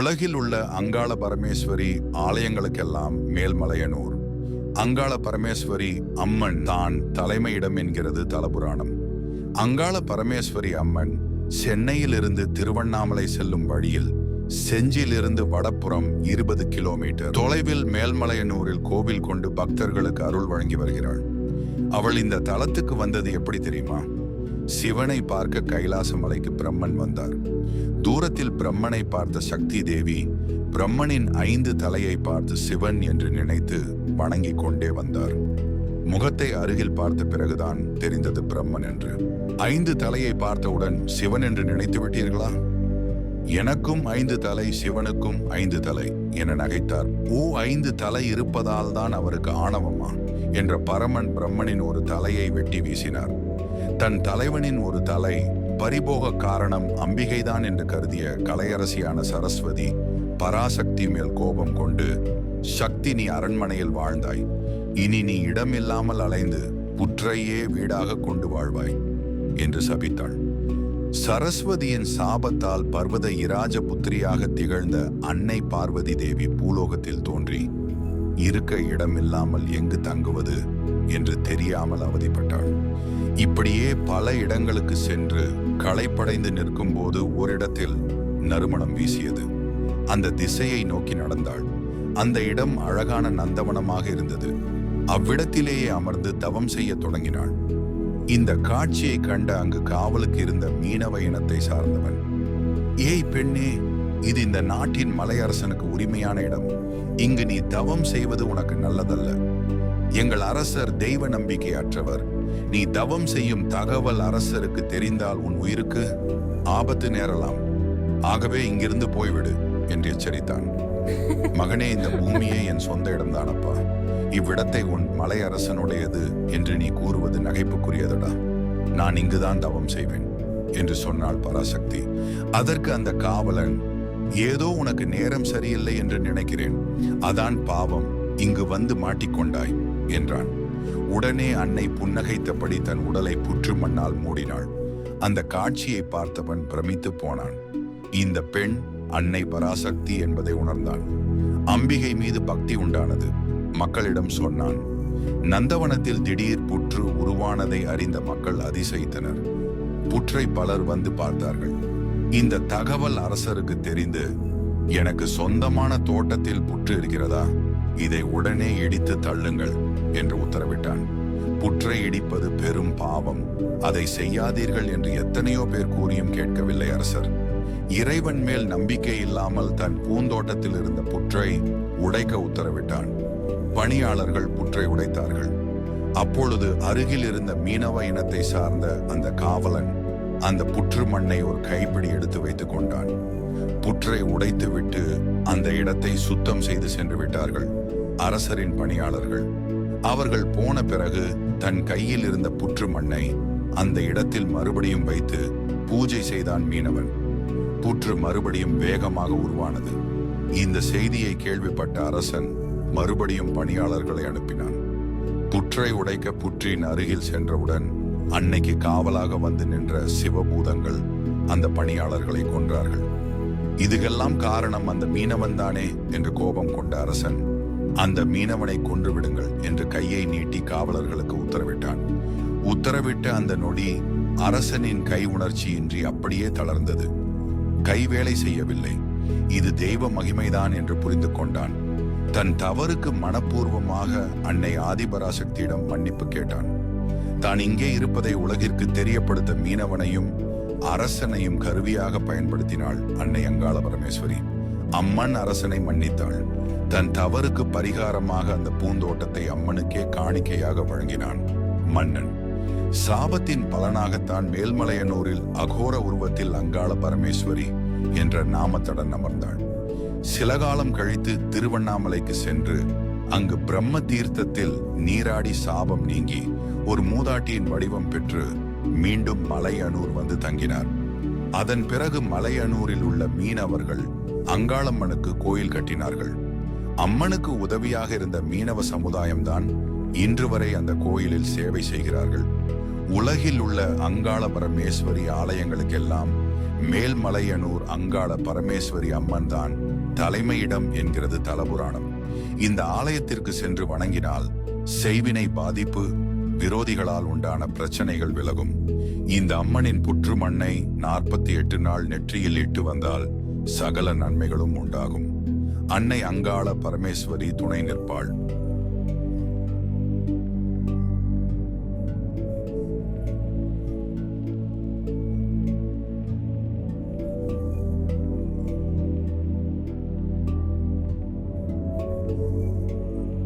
உலகில் உள்ள அங்காள பரமேஸ்வரி ஆலயங்களுக்கெல்லாம் மேல்மலையனூர். அங்காள பரமேஸ்வரி அம்மன் தான் தலைமையிடம் என்கிறது தலபுராணம். அங்காள பரமேஸ்வரி அம்மன் சென்னையிலிருந்து திருவண்ணாமலை செல்லும் வழியில் செஞ்சிலிருந்து வடப்புறம் 20 கிலோமீட்டர் தொலைவில் மேல்மலையனூரில் கோவில் கொண்டு பக்தர்களுக்கு அருள் வழங்கி வருகிறாள். அவள் இந்த தலத்துக்கு வந்தது எப்படி தெரியுமா? சிவனை பார்க்க கைலாச மலைக்கு பிரம்மன் வந்தார். தூரத்தில் பிரம்மனை பார்த்த சக்தி தேவி பிரம்மனின் 5 தலையை பார்த்து சிவன் என்று நினைத்து வணங்கிக் கொண்டே வந்தார். முகத்தை அருகில் பார்த்த பிறகுதான் தெரிந்தது பிரம்மன் என்று. 5 தலையை பார்த்தவுடன் சிவன் என்று நினைத்து விட்டீர்களா? எனக்கும் 5 தலை, சிவனுக்கும் 5 தலை என நகைத்தார். 5 தலை இருப்பதால் தான் அவருக்கு ஆணவமா என்ற பரமன் பிரம்மனின் ஒரு தலையை வெட்டி வீசினார். தன் தலைவனின் ஒரு தலை பரிபோக காரணம் அம்பிகைதான் என்று கருதிய கலையரசியான சரஸ்வதி பராசக்தி மேல் கோபம் கொண்டு, சக்தி, நீ அரண்மனையில் வாழ்ந்தாய், இனி நீ இடமில்லாமல் அலைந்து புற்றையே வீடாக கொண்டு வாழ்வாய் என்று சபித்தாள். சரஸ்வதியின் சாபத்தால் பர்வத இராஜ புத்திரியாக திகழ்ந்த அன்னை பார்வதி தேவி பூலோகத்தில் தோன்றி இருக்க இடமில்லாமல் எங்கு தங்குவது என்று தெரியாமல் அவதிப்பட்டாள். இப்படியே பல இடங்களுக்கு சென்று களைப்படைந்து நிற்கும் போது ஓரிடத்தில் நறுமணம் வீசியது. அந்த திசையை நோக்கி நடந்தாள். அந்த இடம் அழகான நந்தவனமாக இருந்தது. அவ்விடத்திலேயே அமர்ந்து தவம் செய்ய தொடங்கினாள். இந்த காட்சியை கண்ட அங்கு காவலுக்கு இருந்த மீனவ இனத்தை சார்ந்தவன், ஏய் பெண்ணே, இது இந்த நாட்டின் மலையரசனுக்கு உரிமையான இடம். இங்கு நீ தவம் செய்வது உனக்கு நல்லதல்ல. எங்கள் அரசர் தெய்வ நம்பிக்கை அற்றவர். நீ தவம் செய்யும் தகவல் அரசருக்கு தெரிந்தால் உன் உயிருக்கு ஆபத்து நேரலாம். ஆகவே இங்கிருந்து போய்விடு என்று எச்சரித்தான். மகனே, இந்த பூமியே என் சொந்த இடம்தானப்பா. இவ்விடத்தை உன் மலையரசனுடையது என்று நீ கூறுவது நகைப்புக்குரியதடா. நான் இங்குதான் தவம் செய்வேன் என்று சொன்னாள் பராசக்தி. அதற்கு அந்த காவலன், ஏதோ உனக்கு நேரம் சரியில்லை என்று நினைக்கிறேன், அதான் பாவம் இங்கு வந்து மாட்டிக்கொண்டாய் என்றான். உடனே அன்னை புன்னகைத்தபடி தன் உடலை புற்று மண்ணால் மூடினாள். அந்த காட்சியை பார்த்தவன் பிரமித்து போனான். இந்த பெண் அன்னை பராசக்தி என்பதை உணர்ந்தான். அம்பிகை மீது பக்தி உண்டானது. மக்களிடம் சொன்னான். நந்தவனத்தில் திடீர் புற்று உருவானதை அறிந்த மக்கள் அதிசயித்தனர். புற்றை பலர் வந்து பார்த்தார்கள். இந்த தகவல் அரசருக்கு தெரிந்து, எனக்கு சொந்தமான தோட்டத்தில் புற்று இருக்கிறதா, இதை உடனே இடித்து தள்ளுங்கள் என்று உத்தரவிட்டான். புற்றை இடிப்பது பெரும் பாவம், அதை செய்யாதீர்கள் என்று எத்தனையோ பேர் கூறியும் கேட்கவில்லை அரசர். இறைவன் மேல் நம்பிக்கை இல்லாமல் தன் பூந்தோட்டத்தில் இருந்த புற்றை உடைக்க உத்தரவிட்டான். பணியாளர்கள் புற்றை உடைத்தார்கள். அப்பொழுது அருகில் இருந்த மீனவ இனத்தை சார்ந்த அந்த காவலன் அந்த புற்று மண்ணை ஒரு கைப்பிடி எடுத்து வைத்துக் கொண்டான். புற்றை உடைத்து விட்டு அந்த இடத்தை சுத்தம் செய்து சென்று விட்டார்கள் அரசரின் பணியாளர்கள். அவர்கள் போன பிறகு தன் கையில் இருந்த புற்று மண்ணை அந்த இடத்தில் மறுபடியும் வைத்து பூஜை செய்தான் மீனவன். புற்று மறுபடியும் வேகமாக உருவானது. இந்த செய்தியை கேள்விப்பட்ட அரசன் மறுபடியும் பணியாளர்களை அனுப்பினான். புற்றை உடைக்க புற்றின் அருகில் சென்றவுடன் அன்னைக்கு காவலாக வந்து நின்ற சிவபூதங்கள் அந்த பணியாளர்களை கொன்றார்கள். இதுக்கெல்லாம் காரணம் அந்த மீனவன் தானே என்று கோபம் கொண்ட அரசன், அந்த மீனவனை கொன்று விடுங்கள் என்று கையை நீட்டி காவலர்களுக்கு உத்தரவிட்டான். உத்தரவிட்ட அந்த நொடி அரசனின் கை உணர்ச்சியின்றி அப்படியே தளர்ந்தது. கை வேலை செய்யவில்லை. இது தெய்வ மகிமைதான் என்று புரிந்து கொண்டான். தன் தவறுக்கு மனப்பூர்வமாக அன்னை ஆதிபராசக்தியிடம் மன்னிப்பு கேட்டான். தான் இங்கே இருப்பதை உலகிற்கு தெரியப்படுத்த மீனவனையும் அரசனையும் கருவியாக பயன்படுத்தினாள் அன்னை அங்காள பரமேஸ்வரி. அம்மன் அரசனை மன்னித்தாள். தன் தவறுக்கு பரிகாரமாக அந்த பூந்தோட்டத்தை அம்மனுக்கே காணிக்கையாக வழங்கினான் மன்னன். சாபத்தின் பலனாகத்தான் மேல்மலையனூரில் அகோர உருவத்தில் அங்காள பரமேஸ்வரி என்ற நாமத்துடன் அமர்ந்தாள். சில காலம் கழித்து திருவண்ணாமலைக்கு சென்று அங்கு பிரம்ம தீர்த்தத்தில் நீராடி சாபம் நீங்கி ஒரு மூதாட்டியின் வடிவம் பெற்று மீண்டும் மலையனூர் வந்து தங்கினார். அதன் பிறகு மலையனூரில் உள்ள மீனவர்கள் அங்காளம்மனுக்கு கோயில் கட்டினார்கள். அம்மனுக்கு உதவியாக இருந்த மீனவ சமுதாயம்தான் இன்று வரை அந்த கோயிலில் சேவை செய்கிறார்கள். உலகில் உள்ள அங்காள பரமேஸ்வரி ஆலயங்களுக்கெல்லாம் மேல்மலையனூர் அங்காள பரமேஸ்வரி அம்மன் தான் தலைமையிடம் என்கிறது தலபுராணம். இந்த ஆலயத்திற்கு சென்று வணங்கினால் செய்வினை பாதிப்பு, விரோதிகளால் உண்டான பிரச்சனைகள் விலகும். இந்த அம்மனின் புற்று மண்ணை 48 நாள் நெற்றியில் இட்டு வந்தால் சகல நன்மைகளும் உண்டாகும். அன்னை அங்காள பரமேஸ்வரி துணை நிற்பாள்.